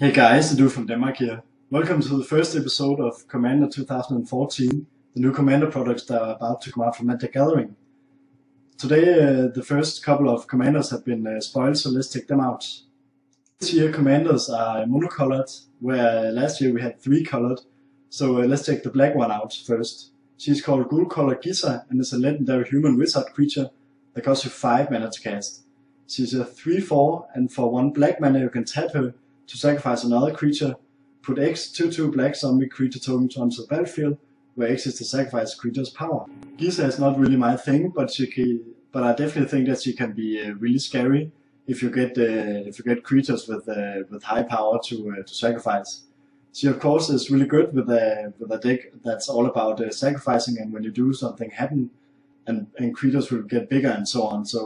Hey guys, the dude from Denmark here. Welcome to the first episode of Commander 2014, the new Commander products that are about to come out from Magic Gathering. Today the first couple of Commanders have been spoiled, so let's check them out. This year Commanders are monocolored, where last year we had 3 colored, so let's check the black one out first. She's called Gulcolor Giza and is a legendary human wizard creature that costs you 5 mana to cast. She's a 3/4 and for 1 black mana you can tap her to sacrifice another creature, put X 2/2 black zombie creature tokens onto the battlefield, where X is the sacrifice creature's power. Giza is not really my thing, but I definitely think that she can be really scary if you get creatures with high power to sacrifice. She of course is really good with a deck that's all about sacrificing, and when you do something happen, and creatures will get bigger and so on. So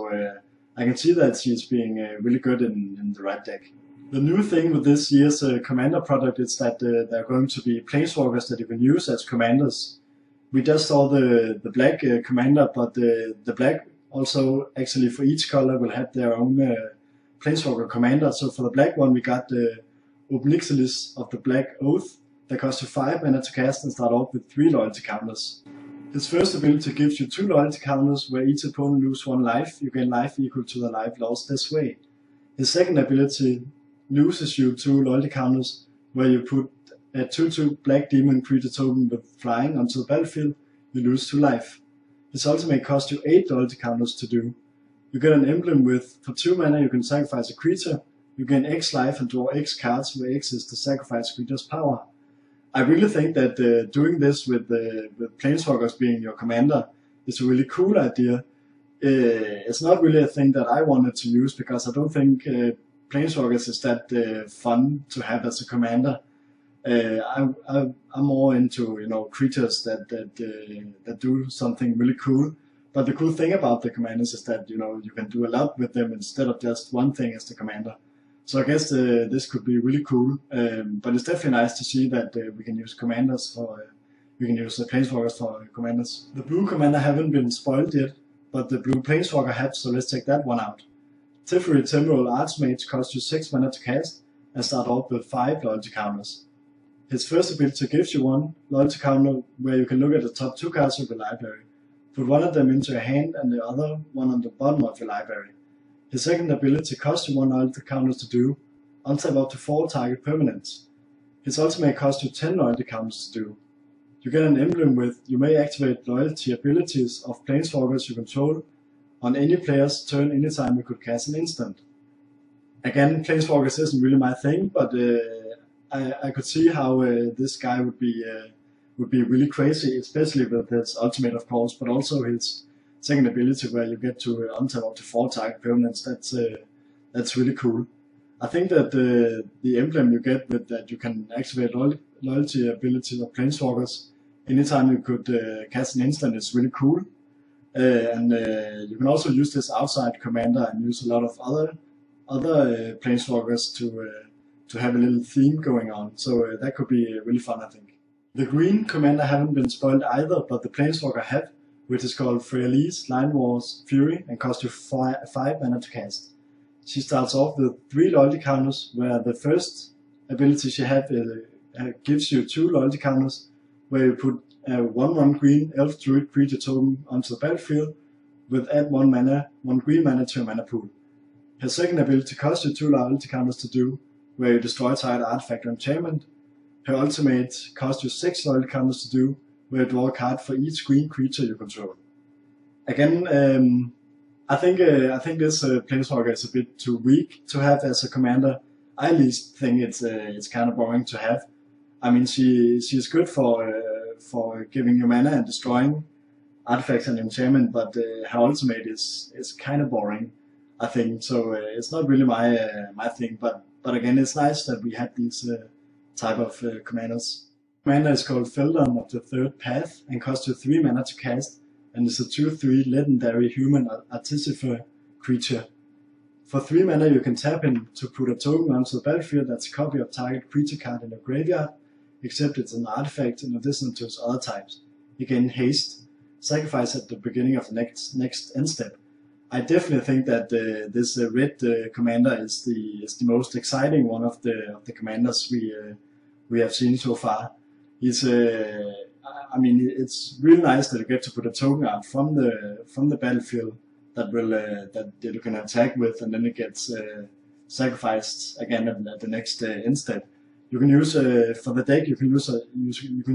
I can see that she's being really good in the right deck. The new thing with this year's Commander product is that there are going to be Planeswalkers that you can use as commanders. We just saw the black commander, but the black also actually for each color will have their own Planeswalker commander. So for the black one we got the Obnixilis of the Black Oath that costs you 5 mana to cast and start off with 3 loyalty counters. His first ability gives you 2 loyalty counters where each opponent loses 1 life. You gain life equal to the life lost this way. His second ability loses you 2 loyalty counters where you put a 2/2 black demon creature token with flying onto the battlefield, you lose 2 life. His ultimate costs you 8 loyalty counters to do. You get an emblem with, for 2 mana you can sacrifice a creature, you gain X life and draw X cards where X is the sacrifice creature's power. I really think that doing this with Planeswalkers being your commander is a really cool idea. It's not really a thing that I wanted to use because I don't think Planeswalkers is that fun to have as a commander. I'm more into creatures that do something really cool. But the cool thing about the commanders is that you can do a lot with them instead of just one thing as the commander. So I guess this could be really cool. But it's definitely nice to see that we can use commanders we can use the Planeswalkers for commanders. The blue commander haven't been spoiled yet, but the blue Planeswalker have, so let's check that one out. Teferi Temporal Archmage costs you 6 mana to cast and start off with 5 loyalty counters. His first ability gives you 1 loyalty counter where you can look at the top 2 cards of your library. Put one of them into your hand and the other one on the bottom of your library. His second ability costs you 1 loyalty counter to do, untap up to 4 target permanents. His ultimate costs you 10 loyalty counters to do. You get an emblem with, you may activate loyalty abilities of Planeswalkers you control on any player's turn anytime you could cast an instant. Again, Planeswalkers isn't really my thing, but I could see how this guy would be really crazy, especially with his ultimate of course, but also his second ability where you get to untap up to 4 target permanents. That's really cool. I think that the emblem you get with that you can activate loyalty abilities of Planeswalkers anytime you could cast an instant is really cool. You can also use this outside commander and use a lot of other Planeswalkers to have a little theme going on. So that could be really fun, I think. The green commander haven't been spoiled either, but the Planeswalker have, which is called Freyalise Linewars Fury and costs you 5 mana to cast. She starts off with 3 loyalty counters, where the first ability she has gives you 2 loyalty counters, where you put a 1/1 green elf druid creature token onto the battlefield with add 1 green mana to your mana pool. Her second ability costs you 2 loyalty counters to do, where you destroy target artifact or enchantment. Her ultimate costs you 6 loyalty counters to do, where you draw a card for each green creature you control. Again, I think this Planeswalker is a bit too weak to have as a commander. I at least think it's kind of boring to have. I mean, she's good for giving you mana and destroying artifacts and enchantment, but her ultimate is kind of boring, I think. So it's not really my thing. But again, it's nice that we have these type of commanders. Commander is called Feldon of the Third Path and costs you 3 mana to cast, and is a 2/3 legendary human artificer creature. For 3 mana you can tap him to put a token onto the battlefield that's a copy of target creature card in your graveyard, except it's an artifact in addition to its other types. You gain haste, sacrifice at the beginning of the next end step. I definitely think that this red commander is the most exciting one of the commanders we have seen so far. He's I mean, it's really nice that you get to put a token out from the battlefield that will that you can attack with, and then it gets sacrificed again at the next instead. You can use for the deck. You can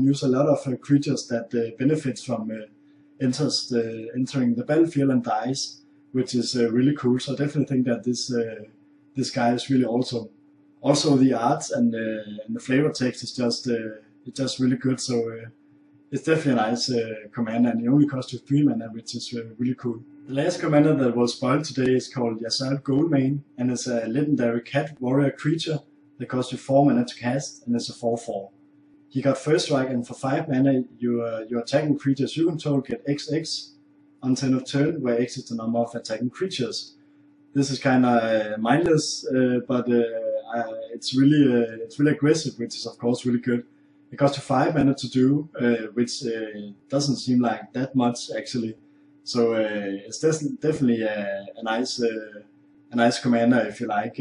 use a lot of creatures that benefits from entering the battlefield and dies, which is really cool. So I definitely think that this guy is really awesome. Also, the art and the flavor text is just it's just really good. So it's definitely a nice commander, and he only costs you 3 mana, which is really cool. The last commander that was spoiled today is called Yasal Goldmane, and it's a legendary cat warrior creature that costs you 4 mana to cast, and it's a 4/4. He got first strike, and for 5 mana, your attacking creatures you control get XX until end of turn, where X is the number of attacking creatures. This is kind of mindless, but it's really aggressive, which is of course really good. It costs you 5 mana to do, which doesn't seem like that much actually. So it's definitely a nice commander if you like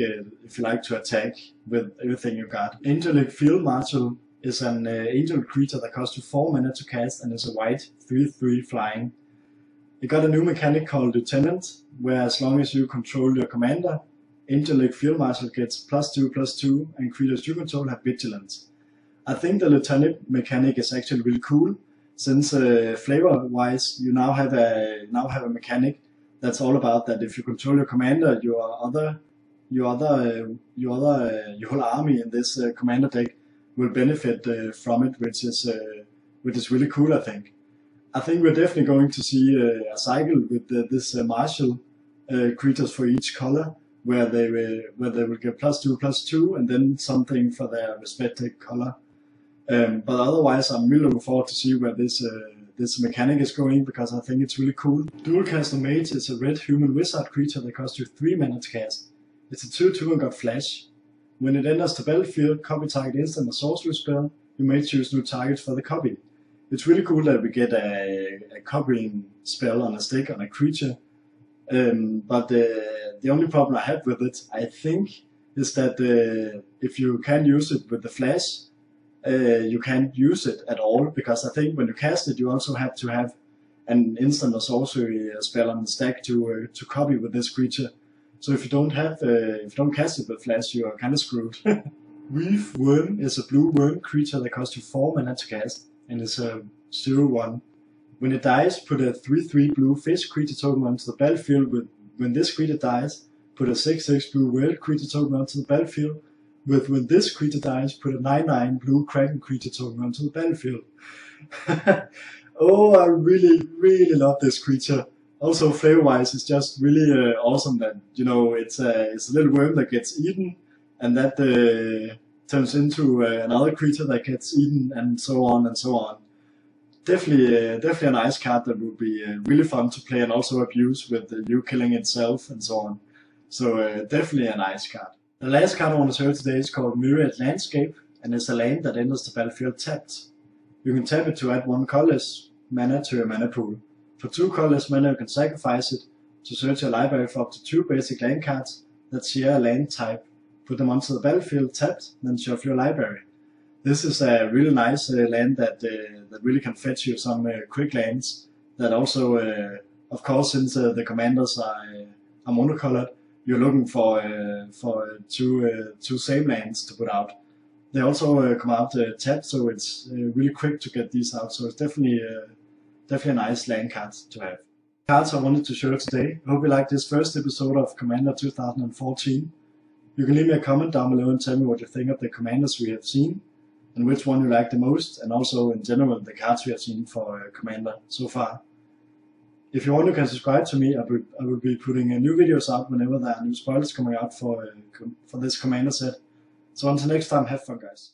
to attack with everything you got. Angelic Field Marshal is an angel creature that costs you 4 mana to cast, and is a white 3/3 flying. It got a new mechanic called Lieutenant, where as long as you control your commander, Angelic Field Marshal gets +2/+2, and creatures you control have Vigilance. I think the Lieutenant mechanic is actually really cool, since flavor-wise you now have a mechanic that's all about that if you control your commander, your whole army in this commander deck will benefit from it, which is really cool. I think we're definitely going to see a cycle with this Marshal creatures for each color, where they will get +2/+2, and then something for their respective color. But otherwise, I'm really looking forward to see where this mechanic is going, because I think it's really cool. Dualcaster Mage is a red human wizard creature that costs you 3 mana to cast. It's a 2/2 and got flash. When it enters the battlefield, copy target instant or sorcery spell. You may choose new targets for the copy. It's really cool that we get a copying spell on a stick on a creature. But the only problem I have with it, I think, is that if you can use it with the flash, you can't use it at all, because I think when you cast it, you also have to have an instant or sorcery spell on the stack to copy with this creature. So if you don't cast it with flash, you are kind of screwed. Reef Worm is a blue worm creature that costs you 4 mana to cast, and it's a 0/1. When it dies, put a 3/3 blue fish creature token onto the battlefield. When this creature dies, put a 6/6 blue whale creature token onto the battlefield. When this creature dies, put a 9/9 blue kraken creature token onto the battlefield. Oh, I really love this creature. Also, flavor-wise, it's just really awesome that, you know, it's a little worm that gets eaten, and that turns into another creature that gets eaten, and so on and so on. Definitely a nice card that would be really fun to play and also abuse with you killing itself and so on. So definitely a nice card. The last card I want to show today is called Myriad Landscape, and it's a land that enters the battlefield tapped. You can tap it to add 1 colorless mana to your mana pool. For 2 colorless mana, you can sacrifice it to search your library for up to 2 basic land cards that share a land type. Put them onto the battlefield tapped, then shuffle your library. This is a really nice land that really can fetch you some quick lands. That also, of course, since the commanders are monocolored, you're looking for two same lands to put out. They also come out tapped, so it's really quick to get these out. So it's definitely a nice land card to have. Cards I wanted to show today. I hope you liked this first episode of Commander 2014. You can leave me a comment down below and tell me what you think of the commanders we have seen, and which one you like the most, and also in general the cards we have seen for Commander so far. If you want, you can subscribe to me. I will be putting new videos out whenever there are new spoilers coming out for this Commander set. So until next time, have fun guys.